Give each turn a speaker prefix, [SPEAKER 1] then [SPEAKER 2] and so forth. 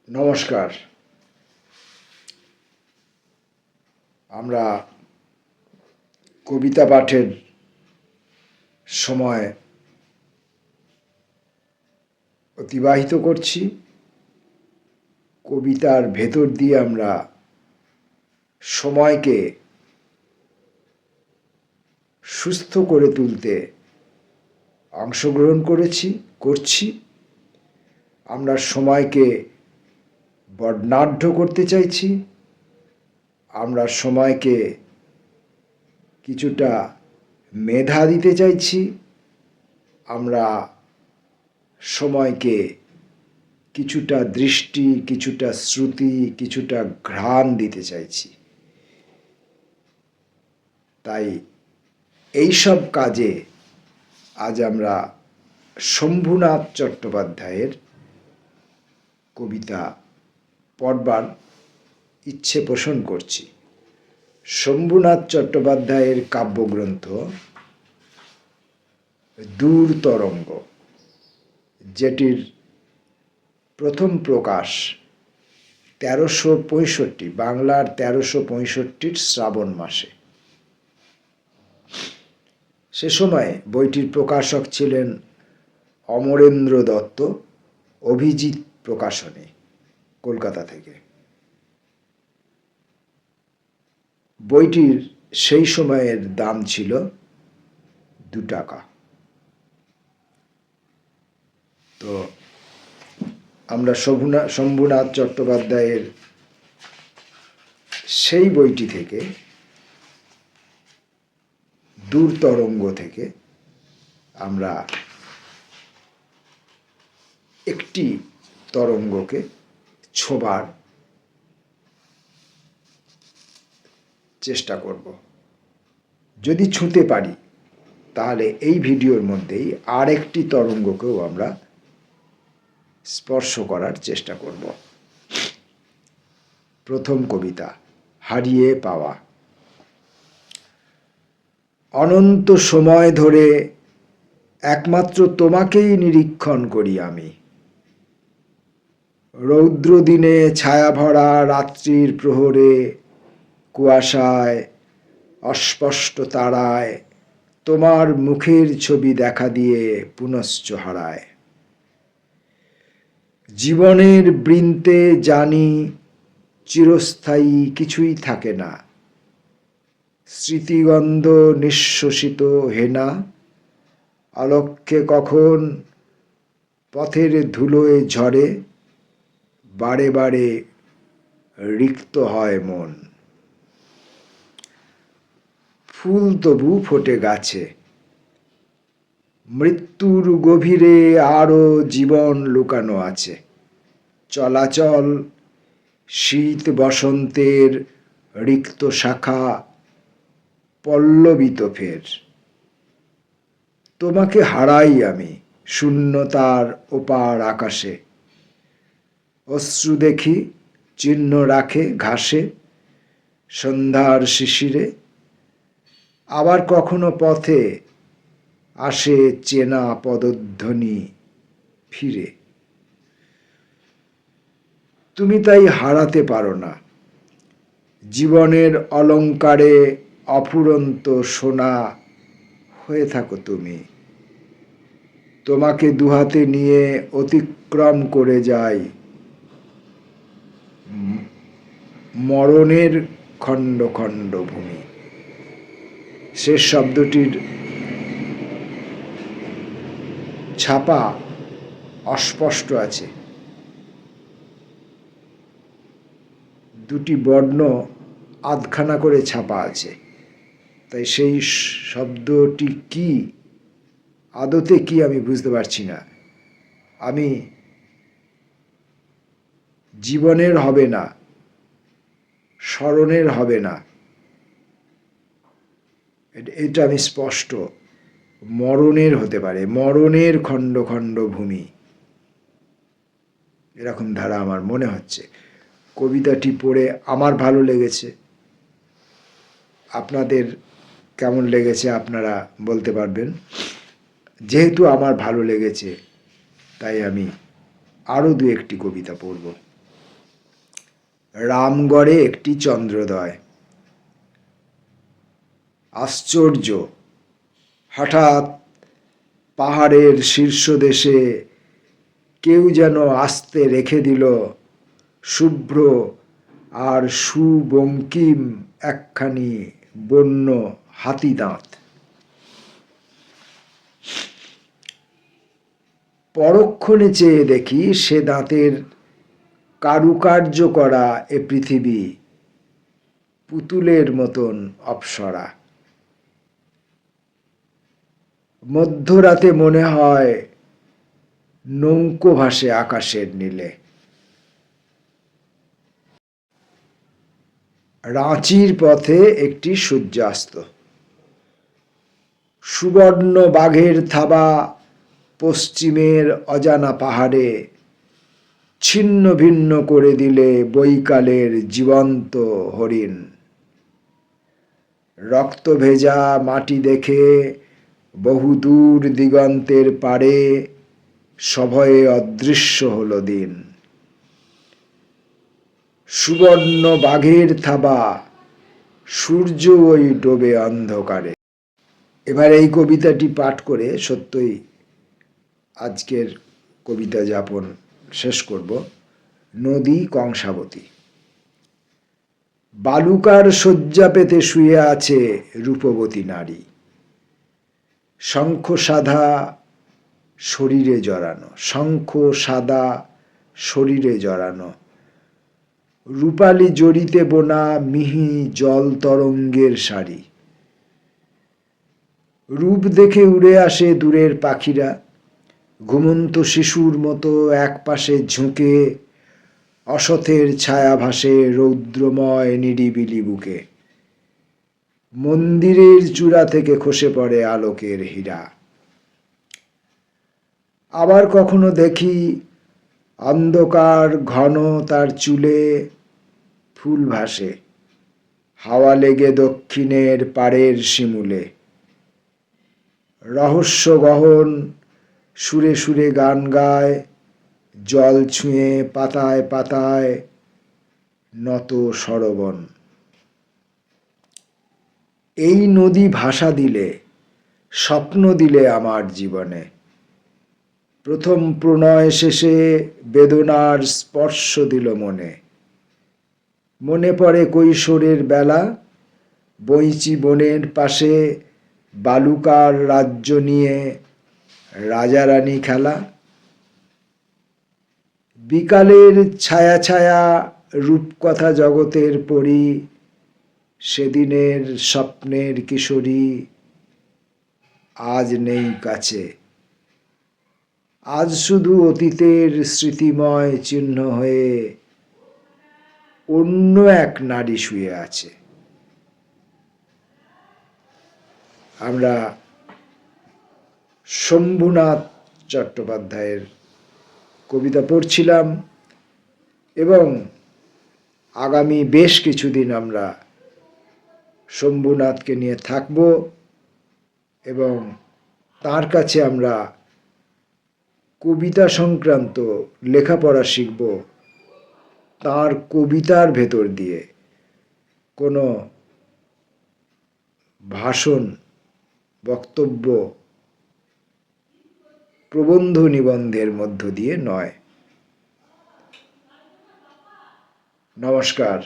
[SPEAKER 1] নমস্কার। আমরা কবিতা পাঠের সময় অতিবাহিত করছি। কবিতার ভেতর দিয়ে আমরা সময়কে সুস্থ করে তুলতে অংশগ্রহণ করছি। আমরা সময়কে বর্ণাঢ্য করতে চাইছি। আমরা সময়কে কিছুটা মেধা দিতে চাইছি। আমরা সময়কে কিছুটা দৃষ্টি, কিছুটা শ্রুতি, কিছুটা ঘ্রাণ দিতে চাইছি। তাই এইসব কাজে আজ আমরা শম্ভুনাথ চট্টোপাধ্যায়ের কবিতা পড়বার ইচ্ছে পোষণ করছি। শম্ভুনাথ চট্টোপাধ্যায়ের কাব্যগ্রন্থ দূর তরঙ্গ, যেটির প্রথম প্রকাশ 1365 বাংলার 1365 শ্রাবণ মাসে। সে সময় বইটির প্রকাশক ছিলেন অমরেন্দ্র দত্ত, অভিজিৎ প্রকাশনী, কলকাতা থেকে। বইটির সেই সময়ের দাম ছিল 2 টাকা। তো আমরা শম্ভুনাথ চট্টোপাধ্যায়ের সেই বইটি থেকে, দূর তরঙ্গ থেকে আমরা একটি তরঙ্গকে ছোঁবার চেষ্টা করব। যদি ছুঁতে পারি তাহলে এই ভিডিওর মধ্যেই আরেকটি তরঙ্গকেও আমরা স্পর্শ করার চেষ্টা করব। প্রথম কবিতা, হারিয়ে পাওয়া। অনন্ত সময় ধরে একমাত্র তোমাকেই নিরীক্ষণ করি আমি। রৌদ্র দিনে ছায়াভরা রাত্রির প্রহরে, কুয়াশায়, অস্পষ্ট তারায় তোমার মুখের ছবি দেখা দিয়ে পুনশ্চ হারায়। জীবনের বৃন্তে জানি চিরস্থায়ী কিছুই থাকে না। স্মৃতিগন্ধ নিঃশ্বসিত হেনা, অলক্ষ্যে কখন পথের ধুলোয় ঝরে, বারে বারে রিক্ত হয় মন। ফুল তবু ফোটে গাছে, মৃত্যুর গভীরে আরো জীবন লুকানো আছে। চলাচল শীত বসন্তের রিক্ত শাখা পল্লবিত ফের। তোমাকে হারাই আমি শূন্যতার ওপার আকাশে। অশ্রু দেখি চিহ্ন রাখে ঘাসে, সন্ধ্যার শিশিরে। আবার কখনো পথে আসে চেনা পদধ্বনি ফিরে। তুমি তাই হারাতে পারো না। জীবনের অলংকারে অফুরন্ত সোনা হয়ে থাকো তুমি। তোমাকে দুহাতে নিয়ে অতিক্রম করে যাই মরণের খণ্ড খণ্ড ভূমি। শেষ শব্দটির ছাপা অস্পষ্ট আছে। দুটি বর্ণ আধখানা করে ছাপা আছে, তাই সেই শব্দটি কি আদতে কি আমি বুঝতে পারছি না। আমি জীবনের হবে না, স্মরণের হবে না, এটা আমি স্পষ্ট। মরণের হতে পারে, মরণের খণ্ড খণ্ড ভূমি, এরকম ধারা আমার মনে হচ্ছে। কবিতাটি পড়ে আমার ভালো লেগেছে। আপনাদের কেমন লেগেছে আপনারা বলতে পারবেন। যেহেতু আমার ভালো লেগেছে তাই আমি আরও 2-1টি কবিতা পড়ব। রামগড়ে একটি চন্দ্রোদয়। আশ্চর্য, হঠাৎ পাহাড়ের শীর্ষদেশে কেউ যেন আস্তে রেখে দিল শুভ্র আর সুবঙ্কিম একখানি বন্য হাতি দাঁত। পরক্ষণে চেয়ে দেখি সে দাঁতের কারুকার্য করা এ পৃথিবী পুতুলের মতন অপ্সরা। মধ্যরাতে মনে হয় নৌকো ভাসে আকাশের নীলে। রাঁচির পথে একটি সূর্যাস্ত। সুবর্ণ বাঘের থাবা পশ্চিমের অজানা পাহাড়ে ছিন্ন ভিন্ন করে দিলে বৈকালের জীবন্ত হরিণ। রক্ত ভেজা মাটি দেখে বহুদূর দিগন্তের পারে সভয়ে অদৃশ্য হলো দিন। সুবর্ণ বাঘের থাবা, সূর্য ওই ডোবে অন্ধকারে। এবার এই কবিতাটি পাঠ করে সত্যই আজকের কবিতা যাপন শেষ করব। নদী কংসাবতী। বালুকার শয্যা পেতে শুয়ে আছে রূপবতী নারী। শঙ্খ সাদা শরীরে জড়ানো, শঙ্খ সাদা শরীরে জড়ানো, রূপালী জড়িতে বোনা মিহি জল তরঙ্গের শাড়ি। রূপ দেখে উড়ে আসে দূরের পাখিরা, ঘুমন্ত শিশুর মতো এক পাশে ঝুঁকে অসথের ছায়া ভাসে রৌদ্রময় নিরিবিলি বুকে। মন্দিরের চূড়া থেকে খসে পড়ে আলোকের হীরা। আবার কখনো দেখি অন্ধকার ঘন তার চুলে ফুল ভাসে, হাওয়া লেগে দক্ষিণের পাড়ের শিমুলে। রহস্য গহন সুরে সুরে গান গায়, জল ছুঁয়ে পাতায় পাতায় নত সরবন। এই নদী ভাষা দিলে, স্বপ্ন দিলে আমার জীবনে। প্রথম প্রণয় শেষে বেদনার স্পর্শ দিল মনে। মনে পড়ে কৈশোরের বেলা, বইচি বনের পাশে বালুকার রাজ্য নিয়ে রাজারানী খেলা। বিকালের ছায়া ছায়া রূপকথা জগতের পড়ি, সেদিনের স্বপ্নের কিশোরী আজ নেই কাছে। আজ শুধু অতীতের স্মৃতিময় চিহ্ন হয়ে অন্য এক নারী শুয়ে আছে। আমরা শম্ভুনাথ চট্টোপাধ্যায়ের কবিতা পড়ছিলাম এবং আগামী বেশ কিছুদিন আমরা শম্ভুনাথকে নিয়ে থাকব এবং তার কাছে আমরা কবিতা সংক্রান্ত লেখাপড়া শিখব। তার কবিতার ভেতর দিয়ে কোনো ভাষণ, বক্তব্য, প্রবন্ধ নিবন্ধের মধ্য দিয়ে নয়। নমস্কার।